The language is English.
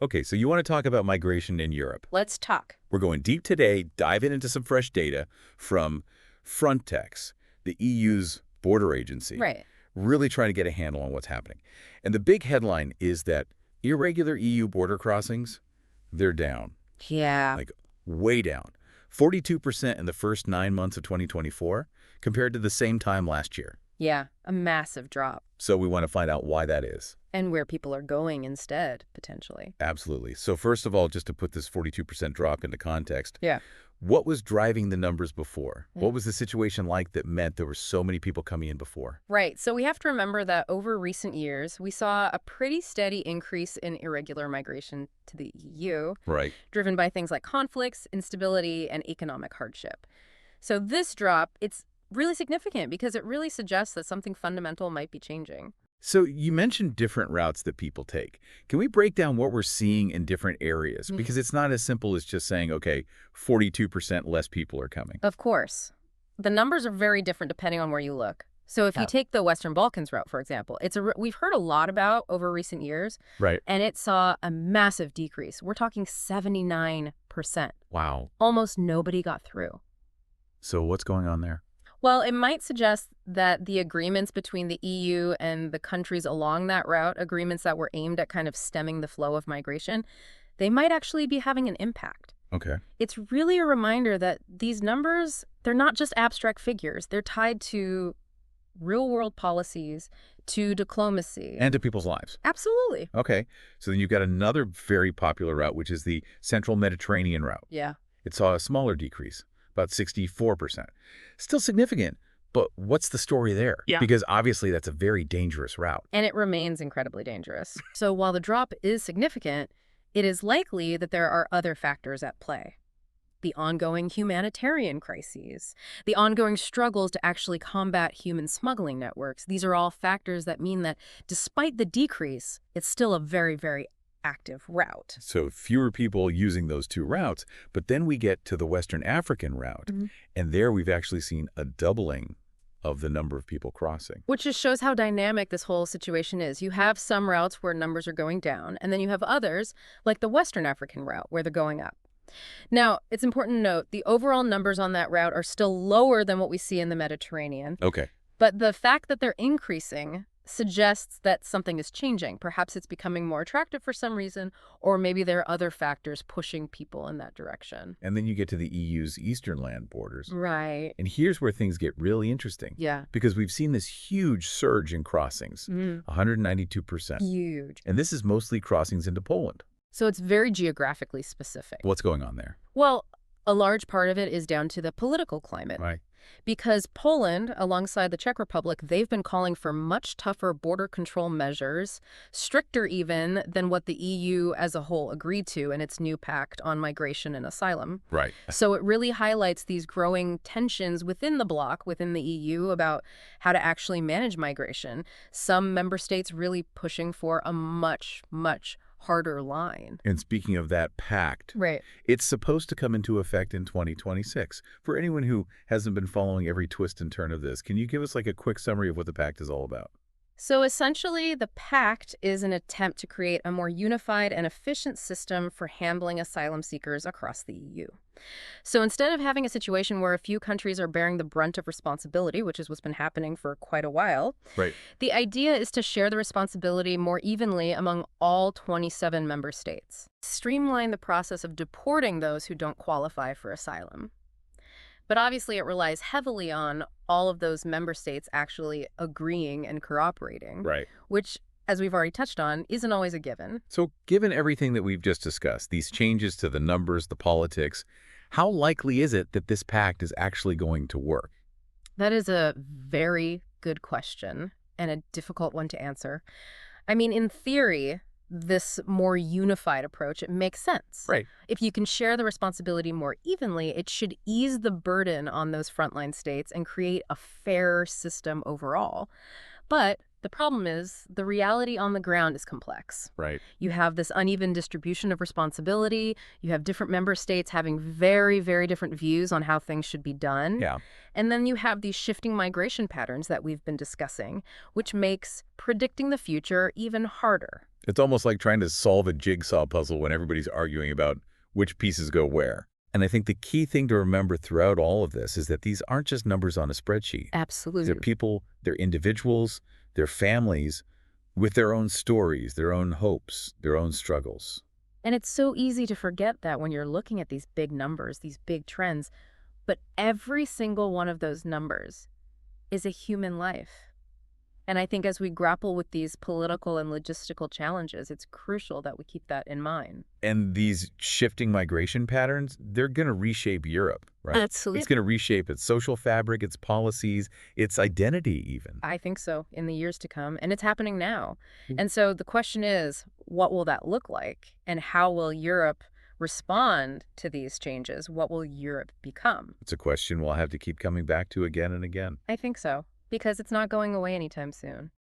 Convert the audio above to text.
Okay, so you want to talk about migration in Europe. Let's talk. We're going deep today, diving into some fresh data from Frontex, the EU's border agency, Right. really trying to get a handle on what's happening. And the big headline is that irregular EU border crossings, they're down, Yeah. like way down. 42% in the first 9 months of 2024 compared to the same time last year. Yeah. A massive drop. So we want to find out why that is. And where people are going instead, potentially. Absolutely. So first of all, just to put this 42% drop into context, Yeah. what was driving the numbers before? Mm. What was the situation like that meant there were so many people coming in before? Right. So we have to remember that over recent years, we saw a pretty steady increase in irregular migration to the EU, Right. driven by things like conflicts, instability, and economic hardship. So this drop, it's really significant because it really suggests that something fundamental might be changing. So you mentioned different routes that people take. Can we break down what we're seeing in different areas? Mhm. Because it's not as simple as just saying, okay, 42% less people are coming. Of course. The numbers are very different depending on where you look. So if Yeah. you take the Western Balkans route, for example, we've heard a lot about over recent years, Right. and it saw a massive decrease. We're talking 79%. Wow. Almost nobody got through. So what's going on there? Well, it might suggest that the agreements between the EU and the countries along that route, agreements that were aimed at kind of stemming the flow of migration, they might actually be having an impact. Okay. It's really a reminder that these numbers, they're not just abstract figures. They're tied to real-world policies, to diplomacy. And to people's lives. Absolutely. Okay. So then you've got another very popular route, which is the Central Mediterranean route. Yeah. It saw a smaller decrease, about 64%. Still significant, but what's the story there? Yeah. Because obviously that's a very dangerous route. And it remains incredibly dangerous. So while the drop is significant, it is likely that there are other factors at play. The ongoing humanitarian crises, the ongoing struggles to actually combat human smuggling networks. These are all factors that mean that despite the decrease, it's still a very, very active route. So fewer people using those two routes, but then we get to the Western African route, and there we've actually seen a doubling of the number of people crossing. Which just shows how dynamic this whole situation is. You have some routes where numbers are going down, and then you have others, like the Western African route, where they're going up. Now, it's important to note the overall numbers on that route are still lower than what we see in the Mediterranean. Okay. But the fact that they're increasing suggests that something is changing. Perhaps it's becoming more attractive for some reason, or maybe there are other factors pushing people in that direction. And then you get to the EU's eastern land borders. Right. And here's where things get really interesting. Yeah. Because we've seen this huge surge in crossings, 192%. Huge. And this is mostly crossings into Poland. So it's very geographically specific. What's going on there? Well, a large part of it is down to the political climate. Right. Because Poland, alongside the Czech Republic, they've been calling for much tougher border control measures, stricter even than what the EU as a whole agreed to in its new pact on migration and asylum. Right. So it really highlights these growing tensions within the bloc, within the EU, about how to actually manage migration. Some member states really pushing for a much, much harder line. And speaking of that pact, Right. it's supposed to come into effect in 2026. For anyone who hasn't been following every twist and turn of this, can you give us like a quick summary of what the pact is all about? So essentially, the pact is an attempt to create a more unified and efficient system for handling asylum seekers across the EU. So instead of having a situation where a few countries are bearing the brunt of responsibility, which is what's been happening for quite a while, Right. the idea is to share the responsibility more evenly among all 27 member states. Streamline the process of deporting those who don't qualify for asylum. But obviously, it relies heavily on all of those member states actually agreeing and cooperating, Right. which, as we've already touched on, isn't always a given. So given everything that we've just discussed, these changes to the numbers, the politics, how likely is it that this pact is actually going to work? That is a very good question and a difficult one to answer. I mean, in theory, this more unified approach, it makes sense. Right. If you can share the responsibility more evenly, it should ease the burden on those frontline states and create a fair system overall. But the problem is the reality on the ground is complex. Right. You have this uneven distribution of responsibility. You have different member states having very, very different views on how things should be done. Yeah. And then you have these shifting migration patterns that we've been discussing, which makes predicting the future even harder. It's almost like trying to solve a jigsaw puzzle when everybody's arguing about which pieces go where. And I think the key thing to remember throughout all of this is that these aren't just numbers on a spreadsheet. They're Absolutely. people, they're individuals, they're families with their own stories, their own hopes, their own struggles. And it's so easy to forget that when you're looking at these big numbers, these big trends, but every single one of those numbers is a human life. And I think as we grapple with these political and logistical challenges, it's crucial that we keep that in mind. And these shifting migration patterns, they're going to reshape Europe, right? Absolutely. It's going to reshape its social fabric, its policies, its identity even. I think so in the years to come, and it's happening now. Mm. And so the question is, what will that look like? And how will Europe respond to these changes? What will Europe become? It's a question we'll have to keep coming back to again and again. I think so, because it's not going away anytime soon.